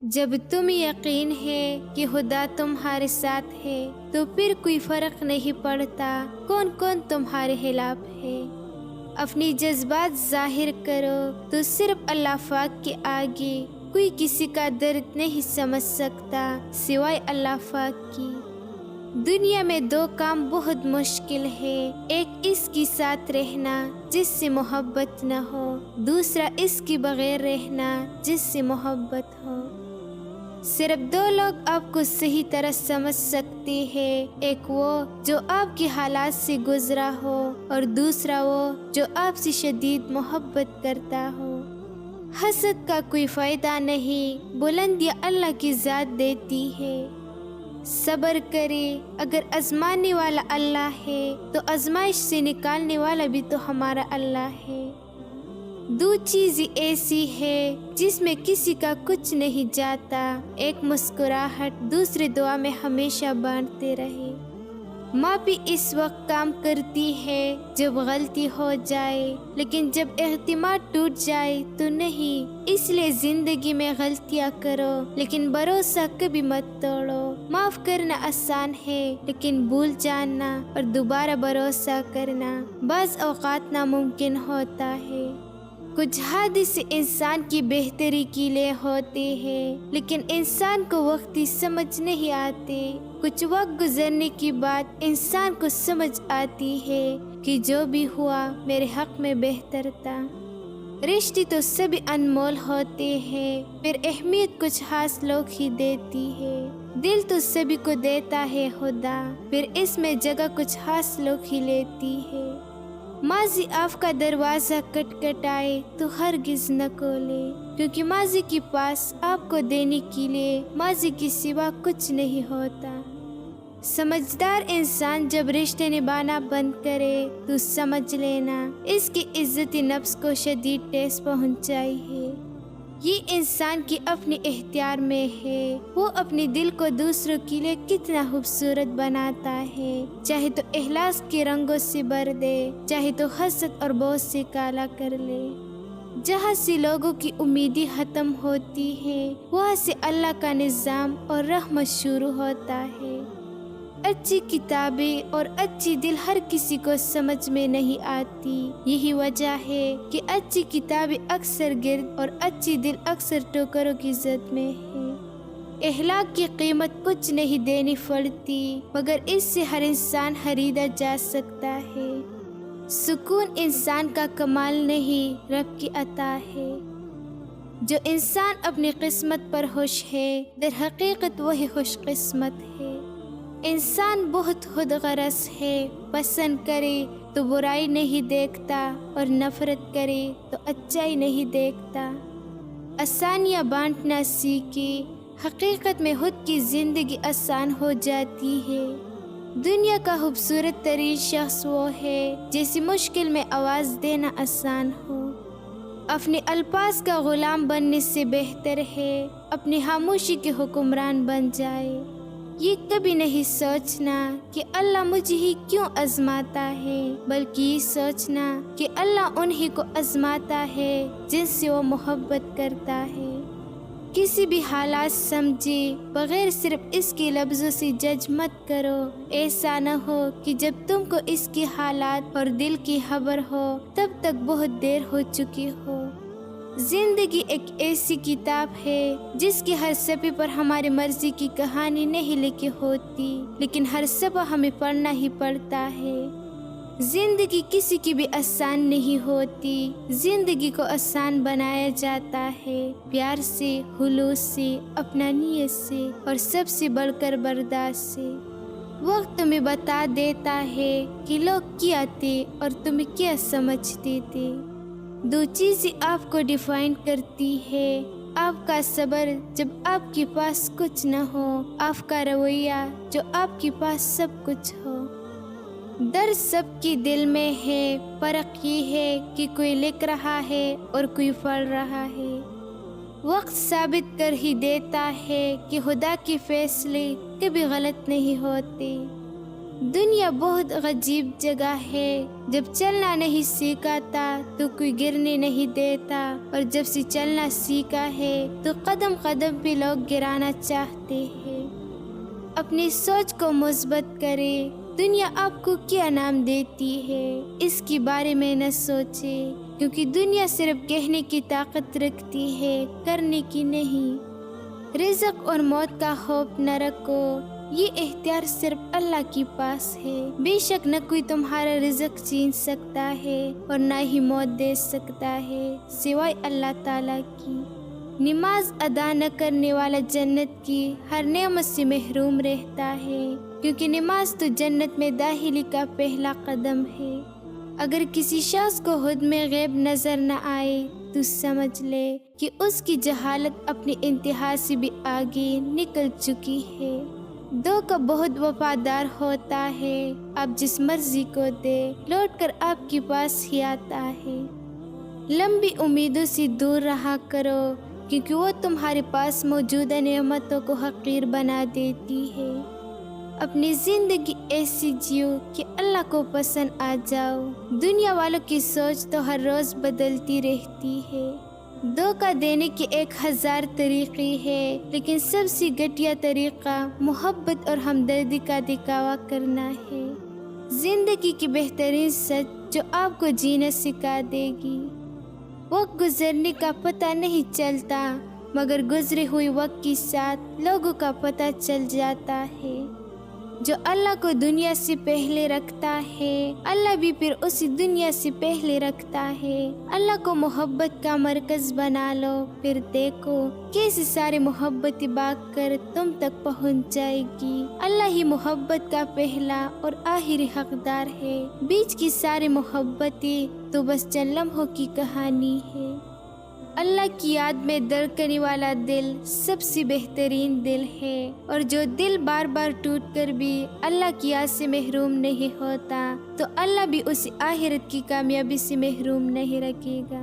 جب تم یقین ہے کہ خدا تمہارے ساتھ ہے تو پھر کوئی فرق نہیں پڑتا کون کون تمہارے خلاف ہے۔ اپنی جذبات ظاہر کرو تو صرف اللہ پاک کے آگے کوئی کسی کا درد نہیں سمجھ سکتا سوائے اللہ پاک کی۔ دنیا میں دو کام بہت مشکل ہے، ایک اس کے ساتھ رہنا جس سے محبت نہ ہو، دوسرا اس کے بغیر رہنا جس سے محبت ہو۔ صرف دو لوگ آپ کو صحیح طرح سمجھ سکتے ہیں، ایک وہ جو آپ کے حالات سے گزرا ہو اور دوسرا وہ جو آپ سے شدید محبت کرتا ہو۔ حسد کا کوئی فائدہ نہیں، بلندیاں اللہ کی ذات دیتی ہے۔ صبر کرے، اگر آزمانے والا اللہ ہے تو آزمائش سے نکالنے والا بھی تو ہمارا اللہ ہے۔ دو چیزیں ایسی ہے جس میں کسی کا کچھ نہیں جاتا، ایک مسکراہٹ، دوسری دعا میں ہمیشہ بانٹتے رہے۔ ماں بھی اس وقت کام کرتی ہے جب غلطی ہو جائے، لیکن جب اعتماد ٹوٹ جائے تو نہیں۔ اس لیے زندگی میں غلطیاں کرو لیکن بھروسہ کبھی مت توڑو۔ معاف کرنا آسان ہے لیکن بھول جانا اور دوبارہ بھروسہ کرنا بعض اوقات ناممکن ہوتا ہے۔ کچھ حادثے انسان کی بہتری کے لیے ہوتے ہیں لیکن انسان کو وقتی سمجھ نہیں آتے۔ کچھ وقت گزرنے کے بعد انسان کو سمجھ آتی ہے کہ جو بھی ہوا میرے حق میں بہتر تھا۔ رشتے تو سبھی انمول ہوتے ہیں، پھر اہمیت کچھ خاص لوگ ہی دیتی ہے۔ دل تو سبھی کو دیتا ہے خدا، پھر اس میں جگہ کچھ خاص لوگ ہی لیتی ہے۔ ماضی آپ کا دروازہ کٹکھٹائے تو ہرگز نہ کھولے، کیونکہ ماضی کے پاس آپ کو دینے کے لیے ماضی کے سوا کچھ نہیں ہوتا۔ سمجھدار انسان جب رشتے نبھانا بند کرے تو سمجھ لینا اس کی عزت نفس کو شدید ٹھیس پہنچائی ہے۔ یہ انسان کی اپنی اختیار میں ہے، وہ اپنے دل کو دوسروں کے لیے کتنا خوبصورت بناتا ہے، چاہے تو اخلاص کے رنگوں سے بھر دے، چاہے تو حسد اور بغض سے کالا کر لے۔ جہاں سے لوگوں کی امیدیں ختم ہوتی ہیں وہاں سے اللہ کا نظام اور رحمت شروع ہوتا ہے۔ اچھی کتابیں اور اچھی دل ہر کسی کو سمجھ میں نہیں آتی، یہی وجہ ہے کہ اچھی کتابیں اکثر گرد اور اچھی دل اکثر ٹوکروں کی زد میں ہے۔ اخلاق کی قیمت کچھ نہیں دینی پڑتی مگر اس سے ہر انسان خریدا جا سکتا ہے۔ سکون انسان کا کمال نہیں رب کی عطا ہے۔ جو انسان اپنی قسمت پر خوش ہے در حقیقت وہی خوش قسمت ہے۔ انسان بہت خود غرض ہے، پسند کرے تو برائی نہیں دیکھتا اور نفرت کرے تو اچائی نہیں دیکھتا۔ آسانیاں بانٹنا سیکھے، حقیقت میں خود کی زندگی آسان ہو جاتی ہے۔ دنیا کا خوبصورت ترین شخص وہ ہے جسے مشکل میں آواز دینا آسان ہو۔ اپنے الفاظ کا غلام بننے سے بہتر ہے اپنی خاموشی کے حکمران بن جائے۔ یہ کبھی نہیں سوچنا کہ اللہ مجھے ہی کیوں آزماتا ہے، بلکہ یہ سوچنا کہ اللہ انہی کو آزماتا ہے جن سے وہ محبت کرتا ہے۔ کسی بھی حالات سمجھے بغیر صرف اس کے لفظوں سے جج مت کرو، ایسا نہ ہو کہ جب تم کو اس کے حالات اور دل کی خبر ہو تب تک بہت دیر ہو چکی ہو۔ زندگی ایک ایسی کتاب ہے جس کے ہر صفحے پر ہماری مرضی کی کہانی نہیں لکھی ہوتی، لیکن ہر صفحہ ہمیں پڑھنا ہی پڑتا ہے۔ زندگی کسی کی بھی آسان نہیں ہوتی، زندگی کو آسان بنایا جاتا ہے پیار سے، خلوص سے، اپنانیت سے اور سب سے بڑھ کر برداشت سے۔ وقت تمہیں بتا دیتا ہے کہ لوگ کیا تھے اور تمہیں کیا سمجھتے تھے۔ دو چیزیں آپ کو ڈیفائن کرتی ہے، آپ کا صبر جب آپ کے پاس کچھ نہ ہو، آپ کا رویہ جو آپ کے پاس سب کچھ ہو۔ درد سب کے دل میں ہے، فرق یہ ہے کہ کوئی لکھ رہا ہے اور کوئی پڑھ رہا ہے۔ وقت ثابت کر ہی دیتا ہے کہ خدا کے فیصلے کبھی غلط نہیں ہوتے۔ دنیا بہت عجیب جگہ ہے، جب چلنا نہیں سیکھا تھا تو کوئی گرنے نہیں دیتا، اور جب سے چلنا سیکھا ہے تو قدم قدم پہ لوگ گرانا چاہتے ہیں۔ اپنی سوچ کو مثبت کرے۔ دنیا آپ کو کیا نام دیتی ہے اس کے بارے میں نہ سوچے، کیونکہ دنیا صرف کہنے کی طاقت رکھتی ہے، کرنے کی نہیں۔ رزق اور موت کا خوف نہ رکھو، یہ اختیار صرف اللہ کے پاس ہے۔ بے شک نہ کوئی تمہارا رزق چھین سکتا ہے اور نہ ہی موت دے سکتا ہے سوائے اللہ تعالیٰ کی۔ نماز ادا نہ کرنے والا جنت کی ہر نعمت سے محروم رہتا ہے، کیونکہ نماز تو جنت میں داخلی کا پہلا قدم ہے۔ اگر کسی شخص کو خود میں غیب نظر نہ آئے تو سمجھ لے کہ اس کی جہالت اپنی انتہا سے بھی آگے نکل چکی ہے۔ دھوکہ بہت وفادار ہوتا ہے، آپ جس مرضی کو دے لوٹ کر آپ کے پاس ہی آتا ہے۔ لمبی امیدوں سے دور رہا کرو، کیونکہ وہ تمہارے پاس موجودہ نعمتوں کو حقیر بنا دیتی ہے۔ اپنی زندگی ایسی جیو کہ اللہ کو پسند آ جاؤ۔ دنیا والوں کی سوچ تو ہر روز بدلتی رہتی ہے۔ دھوکہ دینے کے 1000 طریقے ہیں، لیکن سب سے گھٹیا طریقہ محبت اور ہمدردی کا دکھاوا کرنا ہے۔ زندگی کی بہترین سچ جو آپ کو جینا سکھا دے گی۔ وقت گزرنے کا پتہ نہیں چلتا، مگر گزرے ہوئے وقت کے ساتھ لوگوں کا پتہ چل جاتا ہے۔ جو اللہ کو دنیا سے پہلے رکھتا ہے، اللہ بھی پھر اسی دنیا سے پہلے رکھتا ہے۔ اللہ کو محبت کا مرکز بنا لو، پھر دیکھو کیسے ساری محبتیں بھاگ کر تم تک پہنچ جائے گی۔ اللہ ہی محبت کا پہلا اور آخری حقدار ہے، بیچ کی ساری محبتیں تو بس چند لمحوں کی کہانی ہے۔ اللہ کی یاد میں دھڑکنے والا دل سب سے بہترین دل ہے، اور جو دل بار بار ٹوٹ کر بھی اللہ کی یاد سے محروم نہیں ہوتا تو اللہ بھی اسے آخرت کی کامیابی سے محروم نہیں رکھے گا۔